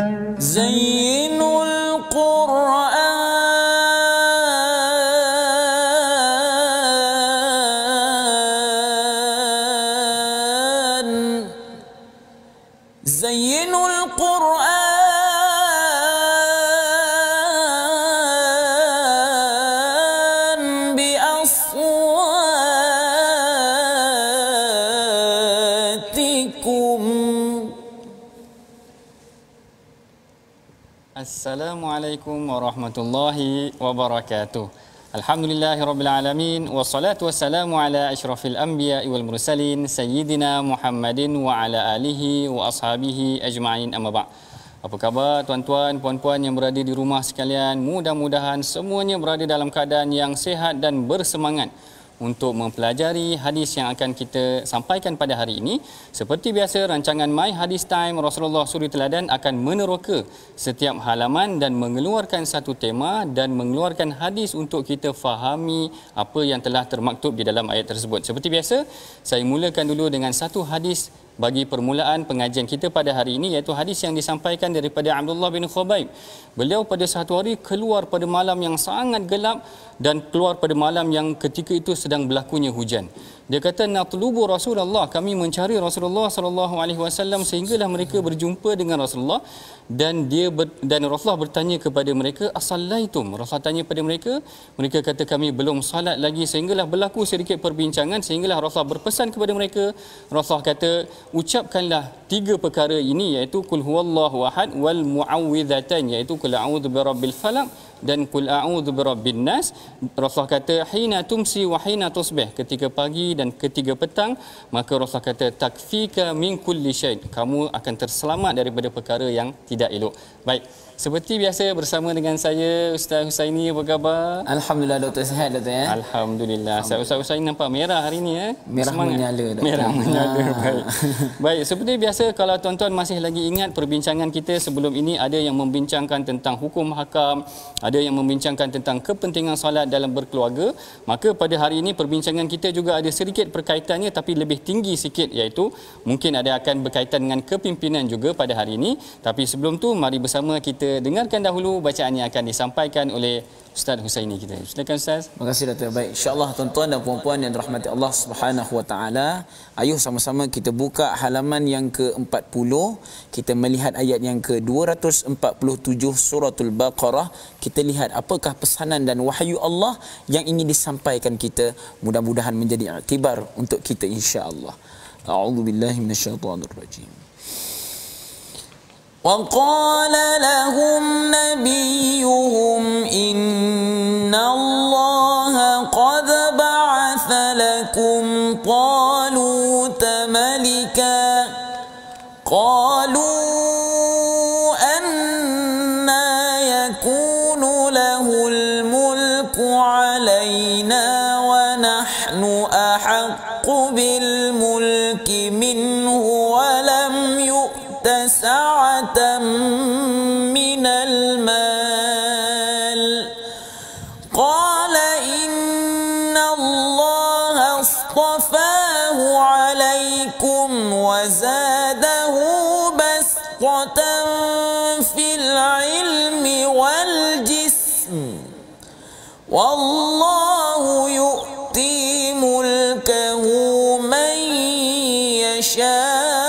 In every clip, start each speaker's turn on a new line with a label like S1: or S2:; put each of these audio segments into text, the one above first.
S1: Zainul Quran, Zainul Quran bi aswatikum.
S2: Assalamualaikum warahmatullahi wabarakatuh. Alhamdulillahirabbil alamin wassalatu wassalamu ala asyrafil anbiya'i wal mursalin sayyidina Muhammadin wa ala alihi wa ashabihi ajma'in, amma ba'd. Apa khabar tuan-tuan, puan-puan yang berada di rumah sekalian? Mudah-mudahan semuanya berada dalam keadaan yang sihat dan bersemangat untuk mempelajari hadis yang akan kita sampaikan pada hari ini. Seperti biasa, rancangan My Hadis Time Rasulullah Suri Teladan akan meneroka setiap halaman dan mengeluarkan satu tema dan mengeluarkan hadis untuk kita fahami apa yang telah termaktub di dalam ayat tersebut. Seperti biasa, saya mulakan dulu dengan satu hadis bagi permulaan pengajian kita pada hari ini, iaitu hadis yang disampaikan daripada Abdullah bin Khubayb. Beliau pada satu hari keluar pada malam yang sangat gelap dan keluar pada malam yang ketika itu sedang berlakunya hujan. Dia kata, natlubu Rasulullah, kami mencari Rasulullah sallallahu alaihi wasallam sehinggalah mereka berjumpa dengan Rasulullah dan Rasulullah bertanya kepada mereka, asallaitum? Rasulullah tanya kepada mereka, mereka kata kami belum salat lagi, sehinggalah berlaku sedikit perbincangan sehinggalah Rasulullah berpesan kepada mereka. Rasulullah kata, ucapkanlah tiga perkara ini, iaitu qul huwallahu ahad wal muawwidzatain, iaitu qul a'udzu birabbil falaq dan qul a'udzu birabbin nas. Rasulullah kata hina tumsi wa hina tusbih, ketika pagi dan ketika petang. Maka Rasulullah kata takfika min kulli syai, kamu akan terselamat daripada perkara yang tidak elok. Baik, seperti biasa bersama dengan saya Ustaz Husaini. Apa khabar?
S1: Alhamdulillah doktor, sihat doktor ya.
S2: Alhamdulillah. Ustaz Husaini nampak merah hari ni ya.
S1: Merah
S2: Semangat.
S1: menyala doktor.
S2: Merah menyala. Baik. Baik, seperti biasa kalau tuan-tuan masih lagi ingat perbincangan kita sebelum ini, ada yang membincangkan tentang hukum hakam, ada yang membincangkan tentang kepentingan solat dalam berkeluarga. Maka pada hari ini perbincangan kita juga ada sedikit perkaitannya tapi lebih tinggi sikit, iaitu mungkin ada akan berkaitan dengan kepimpinan juga pada hari ini. Tapi sebelum tu mari bersama kita dengarkan dahulu bacaan yang akan disampaikan oleh Ustaz Husaini kita. Silakan Ustaz.
S1: Terima kasih doktor. Baik, insya-Allah tuan-tuan dan puan-puan yang dirahmati Allah Subhanahu wa taala, ayuh sama-sama kita buka halaman yang ke-40, kita melihat ayat yang ke-247 suratul Baqarah. Kita lihat apakah pesanan dan wahyu Allah yang ingin disampaikan kita. Mudah-mudahan menjadi iktibar untuk kita insya-Allah. A'udzubillahi minasyaitonir rajim. وقال لهم نبيهم إن الله قد بعث لكم طالوت ملكا قالوا أنى يكون له الملك علينا ونحن أحق بالملك منه ولم يؤت سعة من المال قال إن الله اصطفاه عليكم وزاده بسطة في العلم والجسم والله يؤتي ملكه من يشاء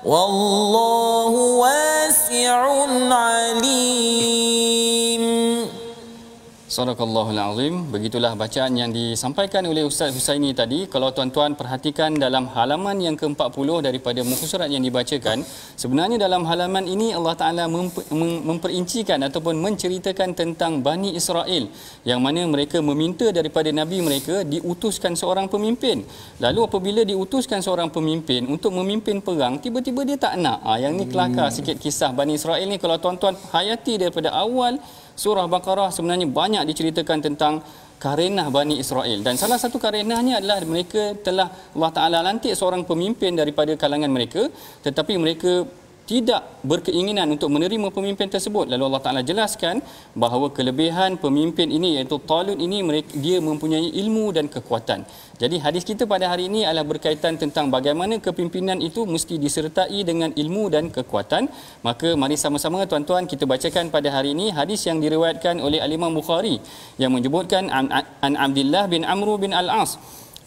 S1: والله واسع عليم.
S2: Sadaqallahul Azim. Begitulah bacaan yang disampaikan oleh Ustaz Husaini tadi. Kalau tuan-tuan perhatikan dalam halaman yang ke-40 daripada muka surat yang dibacakan, sebenarnya dalam halaman ini Allah Ta'ala memperincikan ataupun menceritakan tentang Bani Israel, yang mana mereka meminta daripada Nabi mereka diutuskan seorang pemimpin. Lalu apabila diutuskan seorang pemimpin untuk memimpin perang, tiba-tiba dia tak nak. Yang ni kelakar sikit kisah Bani Israel ni. Kalau tuan-tuan hayati daripada awal surah Baqarah, sebenarnya banyak diceritakan tentang karenah Bani Israel, dan salah satu karenahnya adalah mereka telah Allah Ta'ala lantik seorang pemimpin daripada kalangan mereka, tetapi mereka tidak berkeinginan untuk menerima pemimpin tersebut. Lalu Allah Ta'ala jelaskan bahawa kelebihan pemimpin ini iaitu Talut ini, dia mempunyai ilmu dan kekuatan. Jadi hadis kita pada hari ini adalah berkaitan tentang bagaimana kepimpinan itu mesti disertai dengan ilmu dan kekuatan. Maka mari sama-sama tuan-tuan kita bacakan pada hari ini hadis yang diriwayatkan oleh Al-Imam Bukhari yang menyebutkan an Abdullah bin Amr bin Al-As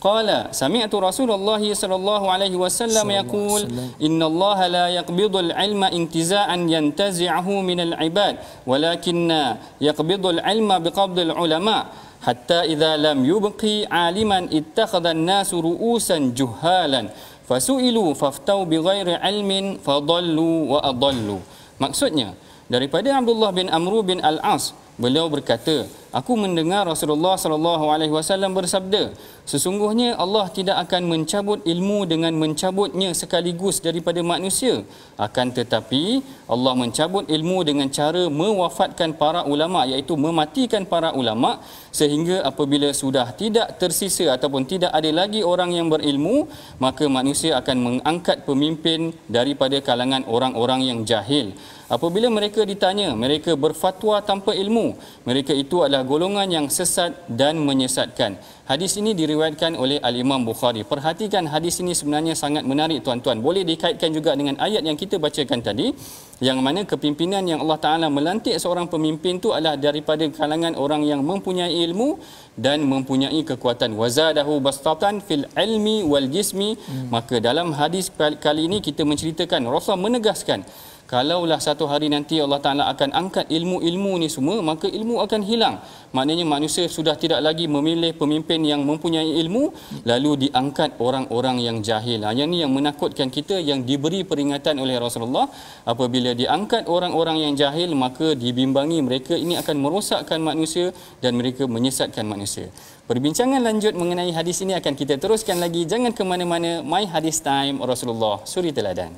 S2: qala sami'tu Rasulullah sallallahu alaihi wasallam yaqul innallaha la yaqbidul ilma intiza'an yantazi'uhu minal ibad walakinna yaqbidul ilma biqabdil ulama hatta idza lam yubqi 'aliman ittakhadha an-nasu ru'usan juhalan fasu'ilu faftau bighairi ilmin fadallu wa adallu. Maksudnya daripada Abdullah bin Amr bin Al-As, beliau berkata, aku mendengar Rasulullah sallallahu alaihi wasallam bersabda, sesungguhnya Allah tidak akan mencabut ilmu dengan mencabutnya sekaligus daripada manusia, akan tetapi Allah mencabut ilmu dengan cara mewafatkan para ulama, iaitu mematikan para ulama, sehingga apabila sudah tidak tersisa ataupun tidak ada lagi orang yang berilmu, maka manusia akan mengangkat pemimpin daripada kalangan orang-orang yang jahil. Apabila mereka ditanya, mereka berfatwa tanpa ilmu, mereka itu adalah golongan yang sesat dan menyesatkan. Hadis ini diriwayatkan oleh Al-Imam Bukhari. Perhatikan hadis ini sebenarnya sangat menarik tuan-tuan. Boleh dikaitkan juga dengan ayat yang kita bacakan tadi, yang mana kepimpinan yang Allah Ta'ala melantik seorang pemimpin itu adalah daripada kalangan orang yang mempunyai ilmu dan mempunyai kekuatan. Wazadahu bastatan fil ilmi wal jismi. Maka dalam hadis kali ini kita menceritakan, Rasulullah menegaskan, kalaulah satu hari nanti Allah Ta'ala akan angkat ilmu-ilmu ni semua, maka ilmu akan hilang. Maknanya manusia sudah tidak lagi memilih pemimpin yang mempunyai ilmu, lalu diangkat orang-orang yang jahil. Yang ni yang menakutkan kita, yang diberi peringatan oleh Rasulullah. Apabila diangkat orang-orang yang jahil, maka dibimbangi mereka ini akan merosakkan manusia dan mereka menyesatkan manusia. Perbincangan lanjut mengenai hadis ini akan kita teruskan lagi. Jangan ke mana-mana. My Hadis Time Rasulullah Suri Teladan.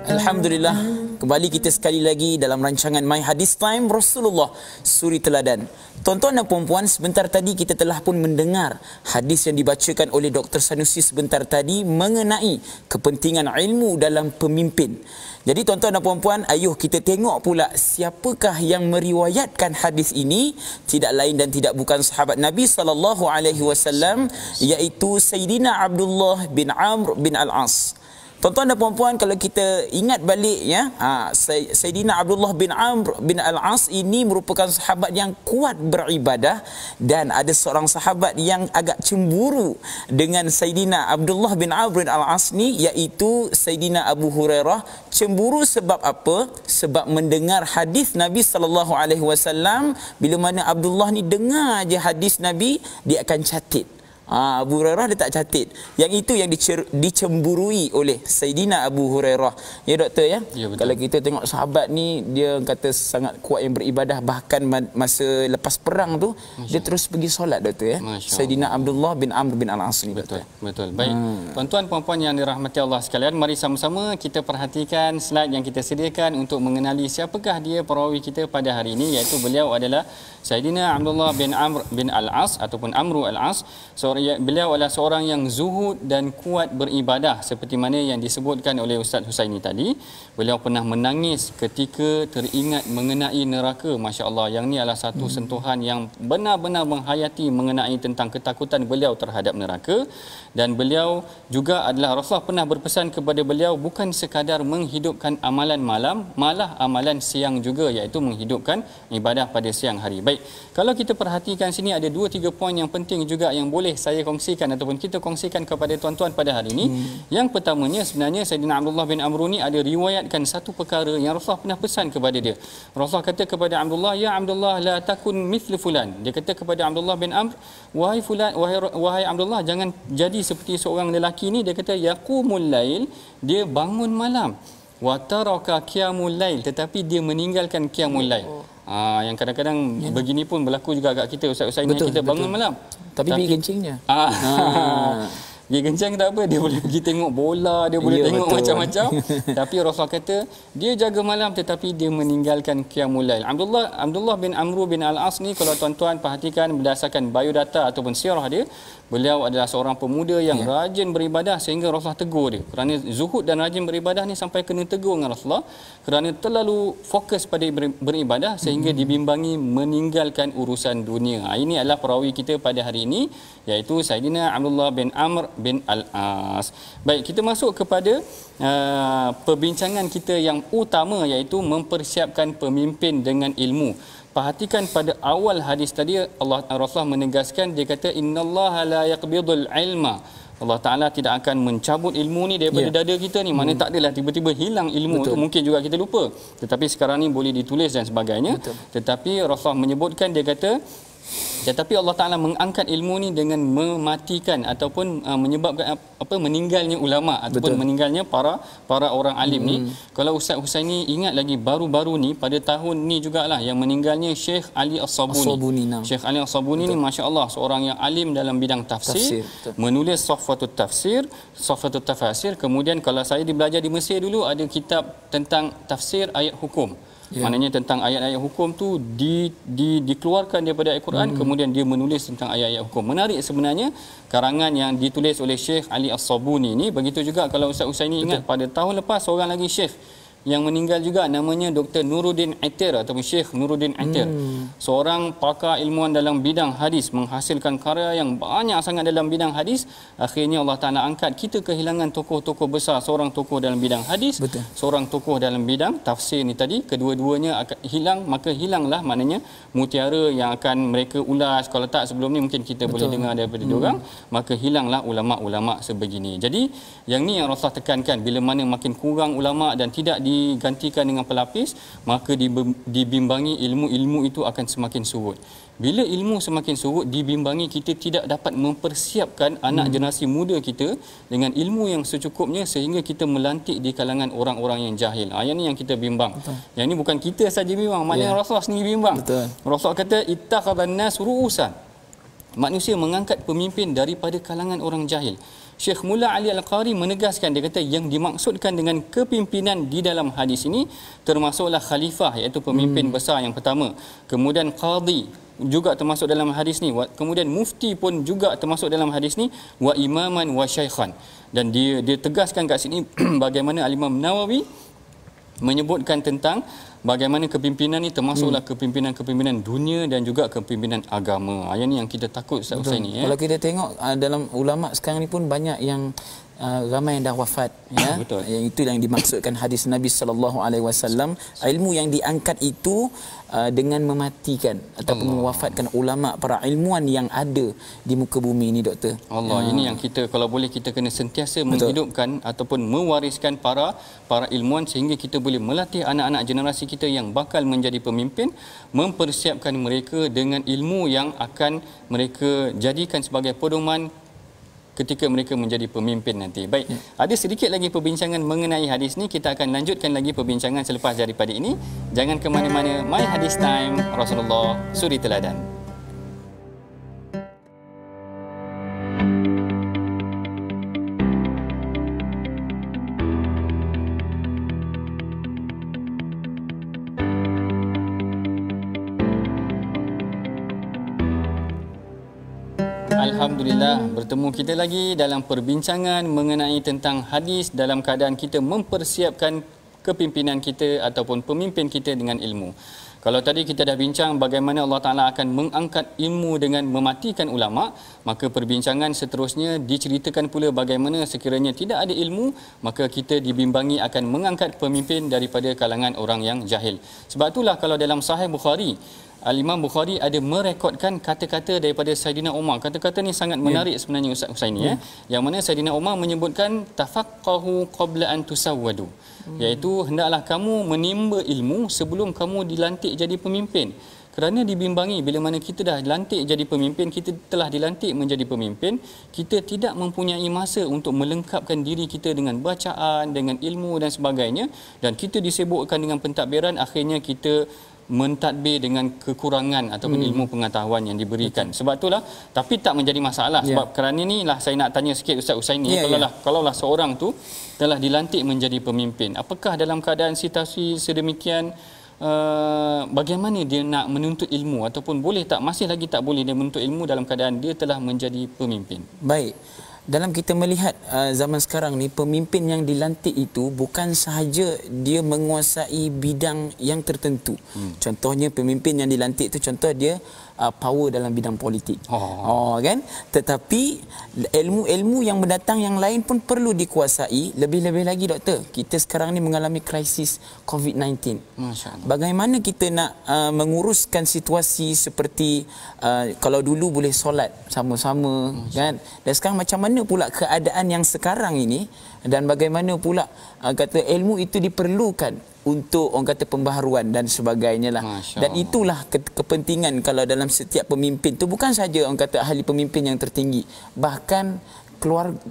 S1: Alhamdulillah, kembali kita sekali lagi dalam rancangan My Hadis Time Rasulullah Suri Teladan. Tuan-tuan dan puan-puan, sebentar tadi kita telah pun mendengar hadis yang dibacakan oleh Dr. Sanusi sebentar tadi mengenai kepentingan ilmu dalam pemimpin. Jadi tuan-tuan dan puan-puan, ayuh kita tengok pula siapakah yang meriwayatkan hadis ini. Tidak lain dan tidak bukan sahabat Nabi sallallahu alaihi wasallam, iaitu Sayyidina Abdullah bin Amr bin Al-As. Tuan-tuan dan puan-puan, kalau kita ingat balik ya, Sayyidina Abdullah bin Amr bin Al-As ini merupakan sahabat yang kuat beribadah, dan ada seorang sahabat yang agak cemburu dengan Sayyidina Abdullah bin Amr bin Al-As ni, iaitu Sayyidina Abu Hurairah. Cemburu sebab apa? Sebab mendengar hadis Nabi sallallahu alaihi wasallam, bila mana Abdullah ni dengar je hadis Nabi, dia akan catat. Abu Hurairah dia tak catat. Yang itu yang dicemburui oleh Sayyidina Abu Hurairah. Ya doktor ya? Ya, kalau kita tengok sahabat ni, dia kata sangat kuat yang beribadah, bahkan masa lepas perang tu dia terus pergi solat doktor ya. Sayyidina Abdullah bin Amr bin Al-As ni.
S2: Betul. Betul. Baik. Tuan-tuan puan-puan yang dirahmati Allah sekalian, mari sama-sama kita perhatikan slide yang kita sediakan untuk mengenali siapakah dia perawi kita pada hari ini, iaitu beliau adalah Sayyidina Abdullah bin Amr bin Al-As ataupun Amru Al-As. Beliau adalah seorang yang zuhud dan kuat beribadah, seperti mana yang disebutkan oleh Ustaz Husaini tadi. Beliau pernah menangis ketika teringat mengenai neraka. Masya Allah, yang ni adalah satu sentuhan yang benar-benar menghayati mengenai tentang ketakutan beliau terhadap neraka. Dan beliau juga adalah, Rasulullah pernah berpesan kepada beliau, bukan sekadar menghidupkan amalan malam, malah amalan siang juga, iaitu menghidupkan ibadah pada siang hari. Baik, kalau kita perhatikan sini ada 2-3 poin yang penting juga yang boleh saya kongsikan ataupun kita kongsikan kepada tuan-tuan pada hari ini. Yang pertamanya, sebenarnya Sayyidina Abdullah bin Amr ni ada riwayatkan satu perkara yang Rasulullah pernah pesan kepada dia. Rasulullah kata kepada Abdullah, ya Abdullah, la takun mithlu fulan. Dia kata kepada Abdullah bin Amr, wahai fulan, wahai Abdullah, jangan jadi seperti seorang lelaki ni. Dia kata yaqumul lail, dia bangun malam, wa taraka qiyamul lail, tetapi dia meninggalkan qiyamul lail. Yang kadang-kadang begini pun berlaku juga agak kita ustaz-ustaz ni, kita bangun malam
S1: tapi pergi kencingnya.
S2: Dia kencang tak apa, dia boleh pergi tengok bola, dia boleh tengok macam-macam. Tapi Rasulullah kata dia jaga malam tetapi dia meninggalkan qiyamul lail. Abdullah bin Amr bin Al-As ni, kalau tuan-tuan perhatikan berdasarkan biodata ataupun sirah dia, beliau adalah seorang pemuda yang rajin beribadah sehingga Rasulullah tegur dia. Kerana zuhud dan rajin beribadah ni sampai kena tegur dengan Rasulullah kerana terlalu fokus pada beribadah sehingga dibimbangi meninggalkan urusan dunia. Ini adalah perawi kita pada hari ini, iaitu Saidina Abdullah bin Amr bin Al-As. Baik, kita masuk kepada perbincangan kita yang utama, iaitu mempersiapkan pemimpin dengan ilmu. Perhatikan pada awal hadis tadi, Rasulullah menegaskan, dia kata innallaha la yaqbidul ilma. Allah Ta'ala tidak akan mencabut ilmu ni daripada dada kita ni. Mana tak adalah tiba-tiba hilang ilmu tu, mungkin juga kita lupa. Tetapi sekarang ni boleh ditulis dan sebagainya. Tetapi Rasulullah menyebutkan, dia kata tetapi Allah Ta'ala mengangkat ilmu ni dengan mematikan ataupun menyebabkan meninggalnya ulama ataupun meninggalnya para orang alim ni. Kalau Ustaz Husaini ingat lagi, baru-baru ni pada tahun ni jugalah yang meninggalnya Syekh Ali As-Sabuni. Syekh Ali As-Sabuni ni masya-Allah seorang yang alim dalam bidang tafsir. Menulis Safwatut Tafasir. Kemudian kalau saya belajar di Mesir dulu, ada kitab tentang tafsir ayat hukum. Maknanya tentang ayat-ayat hukum tu dikeluarkan daripada Al-Quran, kemudian dia menulis tentang ayat-ayat hukum. Menarik sebenarnya karangan yang ditulis oleh Syekh Ali As-Sabuni ni. Begitu juga kalau Ustaz Husaini ingat, pada tahun lepas seorang lagi Syekh yang meninggal juga, namanya Dr. Nuruddin Aitir ataupun Syekh Nuruddin Aitir. Seorang pakar ilmuwan dalam bidang hadis, menghasilkan karya yang banyak sangat dalam bidang hadis. Akhirnya Allah Ta'ala angkat, kita kehilangan tokoh-tokoh besar, seorang tokoh dalam bidang hadis, seorang tokoh dalam bidang tafsir ni tadi. Kedua-duanya akan hilang, maka hilanglah maknanya mutiara yang akan mereka ulas. Kalau tak sebelum ni mungkin kita boleh dengar daripada diorang, maka hilanglah ulama-ulama sebegini. Jadi yang ni yang Rasulullah tekankan, bila mana makin kurang ulama dan tidak digantikan dengan pelapis, maka dibimbangi ilmu itu akan semakin surut. Bila ilmu semakin surut, dibimbangi, kita tidak dapat mempersiapkan anak generasi muda kita dengan ilmu yang secukupnya sehingga kita melantik di kalangan orang-orang yang jahil. Yang ni yang kita bimbang. Yang ni bukan kita saja bimbang, maknanya Rasulullah sendiri bimbang. Rasulullah kata ittakhadhan nas ru'usan. Manusia mengangkat pemimpin daripada kalangan orang jahil. Syekh Mullah Ali Al-Qari menegaskan, dia kata yang dimaksudkan dengan kepimpinan di dalam hadis ini termasuklah khalifah, iaitu pemimpin besar yang pertama. Kemudian qadi juga termasuk dalam hadis ni. Kemudian mufti pun juga termasuk dalam hadis ni. Wa imaman wa syaikhan. Dan dia tegaskan kat sini bagaimana Al-Imam Nawawi menyebutkan tentang bagaimana kepimpinan ni termasuklah kepimpinan dunia dan juga kepimpinan agama. Yang ni yang kita takut Ustaz Husaini.
S1: Kalau kita tengok dalam ulama sekarang ni pun banyak yang ramai yang dah wafat, yang itu yang dimaksudkan hadis Nabi sallallahu alaihi wasallam, ilmu yang diangkat itu dengan mematikan ataupun mewafatkan ulama, para ilmuwan yang ada di muka bumi ini, doktor.
S2: Ini yang kita, kalau boleh kita kena sentiasa menghidupkan ataupun mewariskan para ilmuwan sehingga kita boleh melatih anak-anak generasi kita yang bakal menjadi pemimpin, mempersiapkan mereka dengan ilmu yang akan mereka jadikan sebagai pedoman ketika mereka menjadi pemimpin nanti. Baik, ada sedikit lagi perbincangan mengenai hadis ni. Kita akan lanjutkan lagi perbincangan selepas daripada ini. Jangan ke mana-mana. My Hadis Time, Rasulullah Suri Teladan. Alhamdulillah, bertemu kita lagi dalam perbincangan mengenai tentang hadis dalam keadaan kita mempersiapkan kepimpinan kita ataupun pemimpin kita dengan ilmu. Kalau tadi kita dah bincang bagaimana Allah Ta'ala akan mengangkat ilmu dengan mematikan ulama', maka perbincangan seterusnya diceritakan pula bagaimana sekiranya tidak ada ilmu, maka kita dibimbangi akan mengangkat pemimpin daripada kalangan orang yang jahil. Sebab itulah kalau dalam Sahih Bukhari, Al-Imam Bukhari ada merekodkan kata-kata daripada Saidina Umar. Kata-kata ni sangat menarik sebenarnya Ustaz Husaini. Yang mana Saidina Umar menyebutkan tafaqqahu qabla an tusawwadu. Iaitu hendaklah kamu menimba ilmu sebelum kamu dilantik jadi pemimpin. Kerana dibimbangi bila mana kita dah dilantik jadi pemimpin, kita telah dilantik menjadi pemimpin, kita tidak mempunyai masa untuk melengkapkan diri kita dengan bacaan, dengan ilmu dan sebagainya, dan kita disibukkan dengan pentadbiran, akhirnya kita mentadbir dengan kekurangan ataupun ilmu pengetahuan yang diberikan. Sebab itulah, tapi tak menjadi masalah. Sebab kerana inilah saya nak tanya sikit Ustaz Husaini, kalaulah seorang tu telah dilantik menjadi pemimpin, apakah dalam keadaan situasi sedemikian bagaimana dia nak menuntut ilmu, ataupun boleh tak, masih lagi tak boleh dia menuntut ilmu dalam keadaan dia telah menjadi pemimpin?
S1: Baik. Dalam kita melihat zaman sekarang ni, pemimpin yang dilantik itu bukan sahaja dia menguasai bidang yang tertentu. Contohnya pemimpin yang dilantik itu, contoh dia power dalam bidang politik. Kan? Tetapi ilmu-ilmu yang mendatang yang lain pun perlu dikuasai. Lebih-lebih lagi doktor, kita sekarang ni mengalami krisis COVID-19. Bagaimana kita nak menguruskan situasi seperti kalau dulu boleh solat sama-sama, kan? Dan sekarang macam mana pula keadaan yang sekarang ini, dan bagaimana pula kata ilmu itu diperlukan untuk orang kata pembaharuan dan sebagainya lah. Dan itulah kepentingan kalau dalam setiap pemimpin tu, bukan saja orang kata ahli pemimpin yang tertinggi, bahkan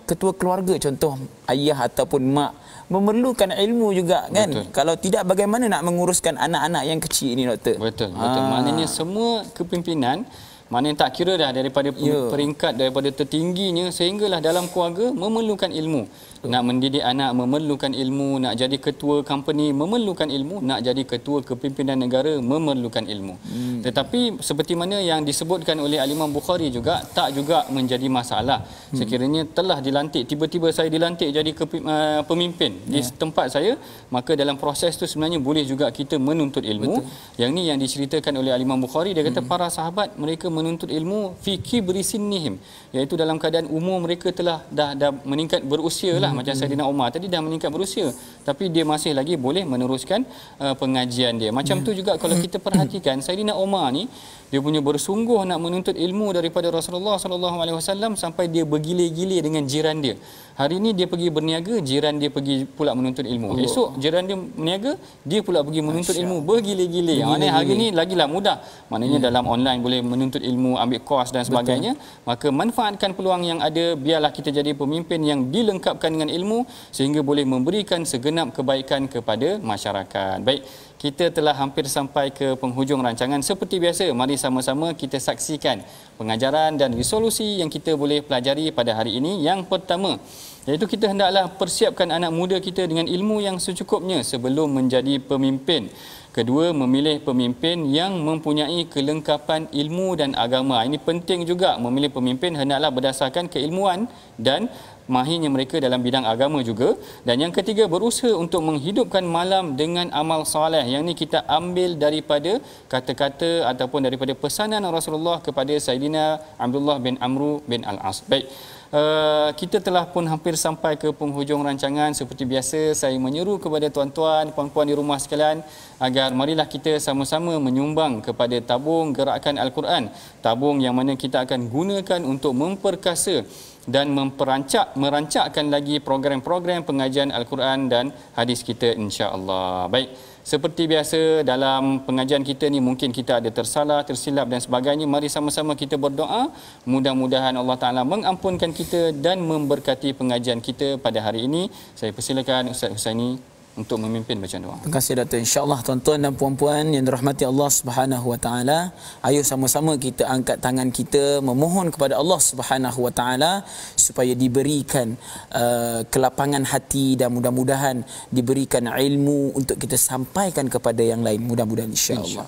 S1: ketua keluarga, contoh ayah ataupun mak, memerlukan ilmu juga, kan? Kalau tidak, bagaimana nak menguruskan anak-anak yang kecil ini doktor?
S2: Betul. Maknanya semua kepimpinan, maknanya tak kira dah daripada peringkat, daripada tertingginya sehinggalah dalam keluarga, memerlukan ilmu. Nak mendidik anak memerlukan ilmu, nak jadi ketua company memerlukan ilmu, nak jadi ketua kepimpinan negara memerlukan ilmu. Tetapi seperti mana yang disebutkan oleh Al-Imam Bukhari juga, tak juga menjadi masalah. Sekiranya telah dilantik, tiba-tiba saya dilantik jadi pemimpin di tempat saya, maka dalam proses tu sebenarnya boleh juga kita menuntut ilmu. Yang ni yang diceritakan oleh Al-Imam Bukhari, dia kata para sahabat mereka menuntut ilmu fi kibri sinnihim, iaitu dalam keadaan umur mereka telah dah meningkat berusia lah. Macam Saidina Umar tadi dah meningkat berusia, tapi dia masih lagi boleh meneruskan pengajian dia. Macam tu juga kalau kita perhatikan Saidina Umar ni, dia punya bersungguh nak menuntut ilmu daripada Rasulullah SAW sampai dia bergilir-gilir dengan jiran dia. Hari ni dia pergi berniaga, jiran dia pergi pula menuntut ilmu. Esok jiran dia berniaga, dia pula pergi menuntut ilmu, bergilir-gilir. Maknanya hari ni lagilah mudah. Maknanya dalam online boleh menuntut ilmu, ambil kos dan sebagainya. Maka manfaatkan peluang yang ada, biarlah kita jadi pemimpin yang dilengkapkan dengan ilmu sehingga boleh memberikan segenap kebaikan kepada masyarakat. Baik, kita telah hampir sampai ke penghujung rancangan. Seperti biasa, mari sama-sama kita saksikan pengajaran dan resolusi yang kita boleh pelajari pada hari ini. Yang pertama, iaitu kita hendaklah persiapkan anak muda kita dengan ilmu yang secukupnya sebelum menjadi pemimpin. Kedua, memilih pemimpin yang mempunyai kelengkapan ilmu dan agama. Ini penting juga, memilih pemimpin hendaklah berdasarkan keilmuan dan mahirnya mereka dalam bidang agama juga. Dan yang ketiga, berusaha untuk menghidupkan malam dengan amal soleh. Yang ni kita ambil daripada kata-kata ataupun daripada pesanan Rasulullah kepada Saidina Abdullah bin Amru bin Al-As. Baik, kita telah pun hampir sampai ke penghujung rancangan. Seperti biasa, saya menyeru kepada tuan-tuan, puan-puan di rumah sekalian, agar marilah kita sama-sama menyumbang kepada tabung gerakan Al-Quran. Tabung yang mana kita akan gunakan untuk memperkasa dan merancakkan lagi program-program pengajian Al-Quran dan hadis kita, insya-Allah. Baik, seperti biasa dalam pengajian kita ni mungkin kita ada tersalah, tersilap dan sebagainya. Mari sama-sama kita berdoa, mudah-mudahan Allah Ta'ala mengampunkan kita dan memberkati pengajian kita pada hari ini. Saya persilakan Ustaz Husaini untuk memimpin bacaan doa.
S1: Terima kasih Dato'. Insya-Allah tuan-tuan dan puan-puan yang dirahmati Allah Subhanahu wa taala, ayo sama-sama kita angkat tangan kita memohon kepada Allah Subhanahu wa taala supaya diberikan kelapangan hati dan mudah-mudahan diberikan ilmu untuk kita sampaikan kepada yang lain, mudah-mudahan insya-Allah.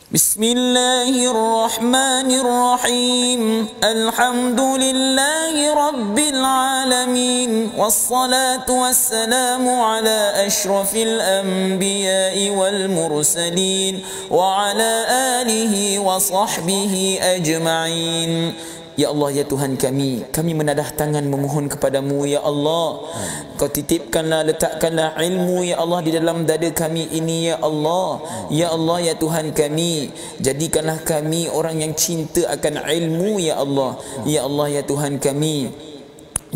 S1: Bismillahirrahmanirrahim. Alhamdulillahi rabbil alamin. Wassalatu wassalamu ala asyrafil anbiya'i wal mursalin wa ala alihi wa sahbihi ajma'in. Ya Allah, ya Tuhan kami menadah tangan memohon kepadamu, ya Allah. Kau titipkanlah, letakkanlah ilmu, ya Allah, di dalam dada kami ini, ya Allah. Ya Allah, ya Tuhan kami, jadikanlah kami orang yang cinta akan ilmu, ya Allah. Ya Allah, ya Tuhan kami,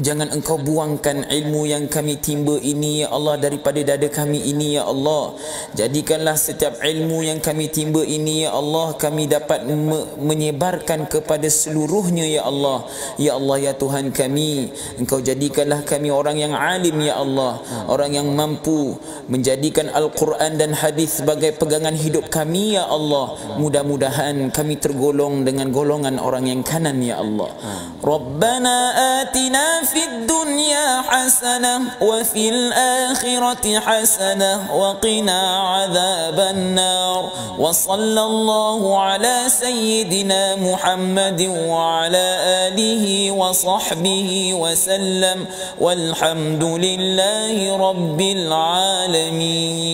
S1: Jangan engkau buangkan ilmu yang kami timba ini ya Allah daripada dada kami ini ya Allah. Jadikanlah setiap ilmu yang kami timba ini ya Allah kami dapat menyebarkan kepada seluruhnya ya Allah. Ya Allah ya Tuhan kami, engkau jadikanlah kami orang yang alim ya Allah, orang yang mampu menjadikan Al-Quran dan hadis sebagai pegangan hidup kami ya Allah. Mudah-mudahan kami tergolong dengan golongan orang yang kanan ya Allah. Rabbana atina fid dunya hasanah wa fil akhirati hasanah wa qina adzaban nar. Wa sallallahu ala sayyidina Muhammadin wa ala alihi wa sahbihi wa sallam walhamdulillahi rabbil alamin.